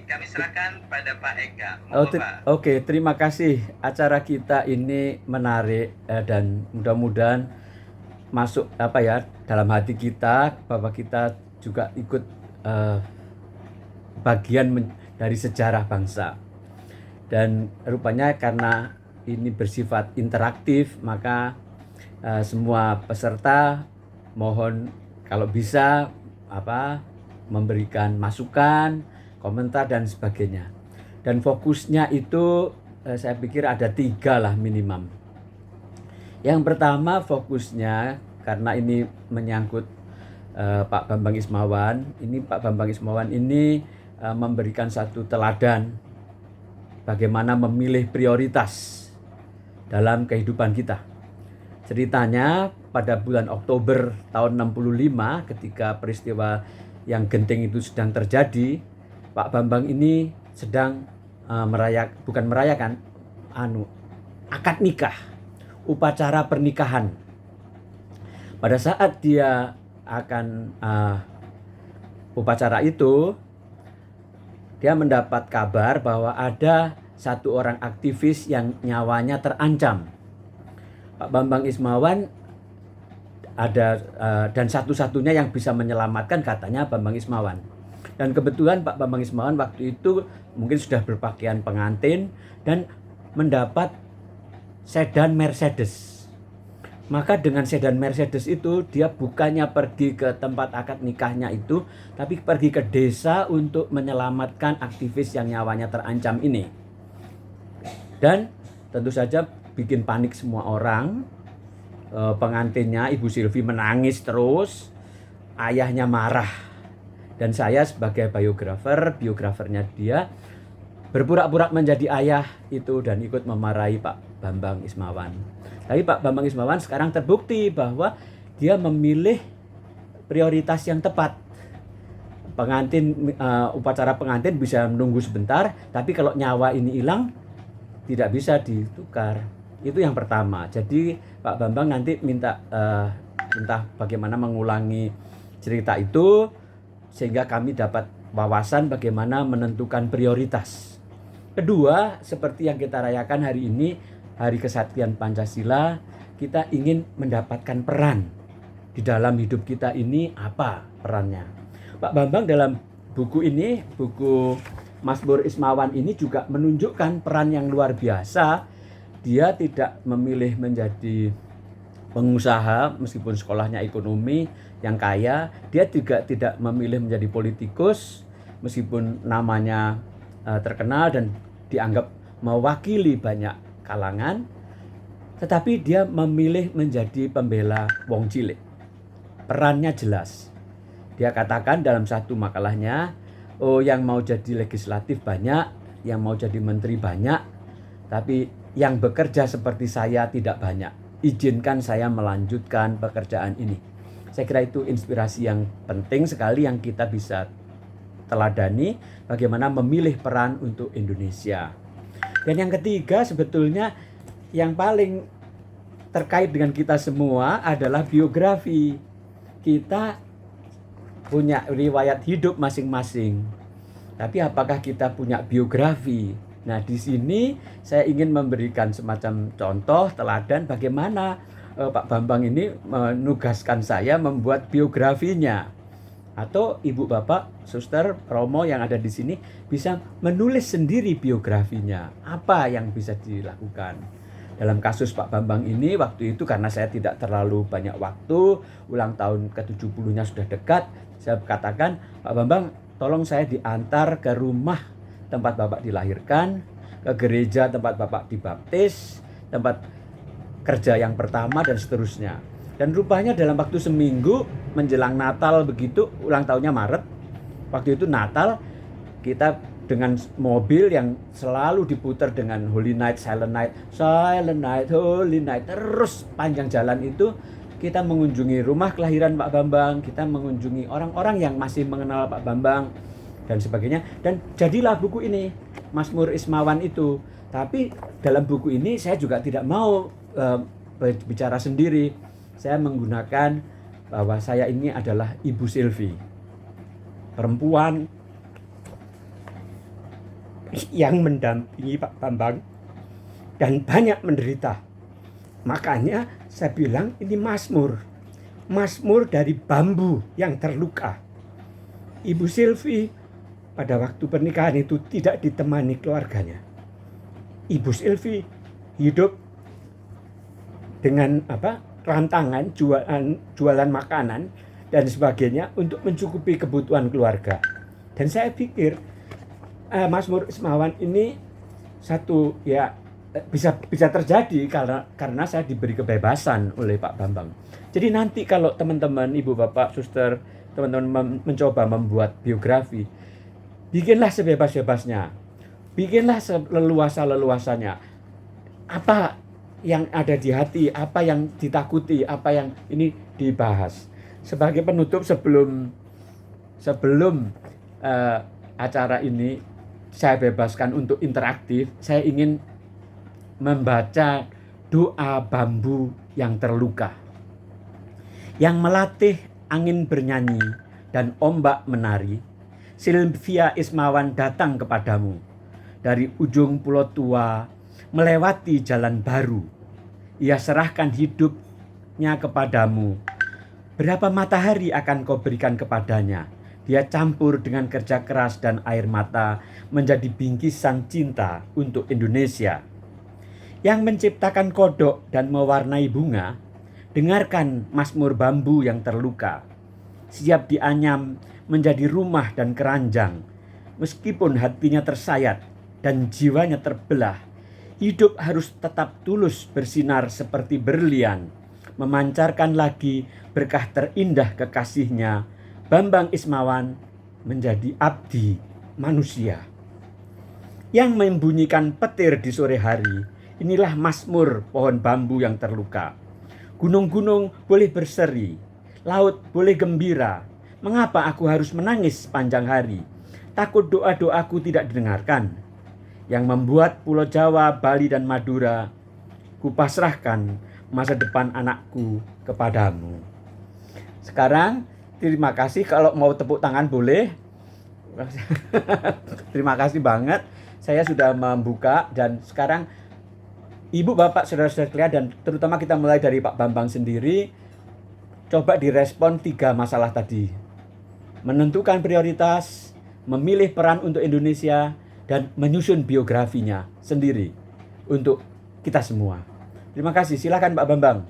kami serahkan pada Pak Eka. Oh, Monggo, Pak. Oke, terima kasih. Acara kita ini menarik dan mudah-mudahan masuk apa ya dalam hati kita bahwa kita juga ikut eh, bagian dari sejarah bangsa. Dan rupanya karena ini bersifat interaktif, maka semua peserta mohon kalau bisa apa memberikan masukan, komentar dan sebagainya. Dan fokusnya itu saya pikir ada 3 lah minimum. Yang pertama fokusnya karena ini menyangkut Pak Bambang Ismawan. Ini Pak Bambang Ismawan ini memberikan satu teladan bagaimana memilih prioritas dalam kehidupan kita. Ceritanya pada bulan Oktober tahun 65 ketika peristiwa yang genting itu sedang terjadi, Pak Bambang ini sedang bukan merayakan akad nikah, upacara pernikahan. Pada saat dia akan upacara itu, dia mendapat kabar bahwa ada satu orang aktivis yang nyawanya terancam. Pak Bambang Ismawan ada dan satu-satunya yang bisa menyelamatkan katanya Bambang Ismawan. Dan kebetulan Pak Bambang Ismawan waktu itu mungkin sudah berpakaian pengantin dan mendapat sedan Mercedes. Maka dengan sedan Mercedes itu dia bukannya pergi ke tempat akad nikahnya itu, tapi pergi ke desa untuk menyelamatkan aktivis yang nyawanya terancam ini. Dan tentu saja bikin panik semua orang. Pengantinnya Ibu Silvi menangis terus, ayahnya marah, dan saya sebagai biografernya dia berpura-pura menjadi ayah itu dan ikut memarahi Pak Bambang Ismawan. Tapi Pak Bambang Ismawan sekarang terbukti bahwa dia memilih prioritas yang tepat. Upacara pengantin bisa menunggu sebentar, tapi kalau nyawa ini hilang tidak bisa ditukar. Itu yang pertama. Jadi Pak Bambang nanti minta bagaimana mengulangi cerita itu sehingga kami dapat wawasan bagaimana menentukan prioritas. Kedua, seperti yang kita rayakan hari ini, Hari Kesaktian Pancasila, kita ingin mendapatkan peran di dalam hidup kita ini. Apa perannya? Pak Bambang dalam buku ini, buku Mazmur Ismawan ini juga menunjukkan peran yang luar biasa. Dia tidak memilih menjadi pengusaha meskipun sekolahnya ekonomi yang kaya. Dia juga tidak memilih menjadi politikus meskipun namanya terkenal dan dianggap mewakili banyak kalangan. Tetapi dia memilih menjadi pembela wong cilik. Perannya jelas. Dia katakan dalam satu makalahnya, yang mau jadi legislatif banyak, yang mau jadi menteri banyak, tapi yang bekerja seperti saya tidak banyak. Izinkan saya melanjutkan pekerjaan ini. Saya kira itu inspirasi yang penting sekali yang kita bisa teladani bagaimana memilih peran untuk Indonesia. Dan yang ketiga sebetulnya yang paling terkait dengan kita semua adalah biografi. Kita punya riwayat hidup masing-masing. Tapi apakah kita punya biografi? Nah, di sini saya ingin memberikan semacam contoh teladan bagaimana Pak Bambang ini menugaskan saya membuat biografinya. Atau Ibu Bapak, Suster, Romo yang ada di sini bisa menulis sendiri biografinya. Apa yang bisa dilakukan? Dalam kasus Pak Bambang ini waktu itu karena saya tidak terlalu banyak waktu, ulang tahun ke-70-nya sudah dekat, saya katakan, Pak Bambang, tolong saya diantar ke rumah tempat Bapak dilahirkan, ke gereja tempat Bapak dibaptis, tempat kerja yang pertama dan seterusnya. Dan rupanya dalam waktu seminggu menjelang Natal begitu, ulang tahunnya Maret, waktu itu Natal, kita dengan mobil yang selalu diputar dengan Holy Night, Silent Night, Silent Night, Holy Night, terus panjang jalan itu kita mengunjungi rumah kelahiran Pak Bambang, kita mengunjungi orang-orang yang masih mengenal Pak Bambang dan sebagainya, dan jadilah buku ini Mazmur Ismawan itu. Tapi dalam buku ini saya juga tidak mau bicara sendiri. Saya menggunakan bahwa saya ini adalah Ibu Silvi, perempuan yang mendampingi Pak Bambang dan banyak menderita. Makanya saya bilang ini Mazmur dari bambu yang terluka. Ibu Silvi pada waktu pernikahan itu tidak ditemani keluarganya. Ibu Silvi hidup dengan rantangan jualan makanan dan sebagainya untuk mencukupi kebutuhan keluarga. Dan saya pikir Mazmur Ismawan ini satu bisa terjadi karena saya diberi kebebasan oleh Pak Bambang. Jadi nanti kalau teman-teman, ibu, bapak, suster, teman-teman mencoba membuat biografi, bikinlah sebebas-bebasnya, bikinlah seleluasa-leluasanya. Apa yang ada di hati, apa yang ditakuti, apa yang ini dibahas. Sebagai penutup sebelum acara ini saya bebaskan untuk interaktif, saya ingin membaca doa bambu yang terluka, yang melatih angin bernyanyi dan ombak menari. Silvia Ismawan datang kepadamu dari ujung pulau tua, melewati jalan baru. Ia serahkan hidupnya kepadamu. Berapa matahari akan kau berikan kepadanya? Dia campur dengan kerja keras dan air mata menjadi bingkisan cinta untuk Indonesia. Yang menciptakan kodok dan mewarnai bunga, dengarkan Mazmur bambu yang terluka. Siap dianyam menjadi rumah dan keranjang. Meskipun hatinya tersayat dan jiwanya terbelah, hidup harus tetap tulus bersinar seperti berlian, memancarkan lagi berkah terindah kekasihnya. Bambang Ismawan menjadi abdi manusia yang membunyikan petir di sore hari. Inilah Mazmur pohon bambu yang terluka. Gunung-gunung boleh berseri, laut boleh gembira. Mengapa aku harus menangis sepanjang hari? Takut doa-doaku tidak didengarkan. Yang membuat Pulau Jawa, Bali, dan Madura, kupasrahkan masa depan anakku kepadamu. Sekarang terima kasih, kalau mau tepuk tangan boleh. Terima kasih banget. Saya sudah membuka dan sekarang ibu, bapak, saudara-saudara dan terutama kita mulai dari Pak Bambang sendiri, coba direspon 3 masalah tadi. Menentukan prioritas, memilih peran untuk Indonesia, dan menyusun biografinya sendiri untuk kita semua. Terima kasih. Silakan Pak Bambang.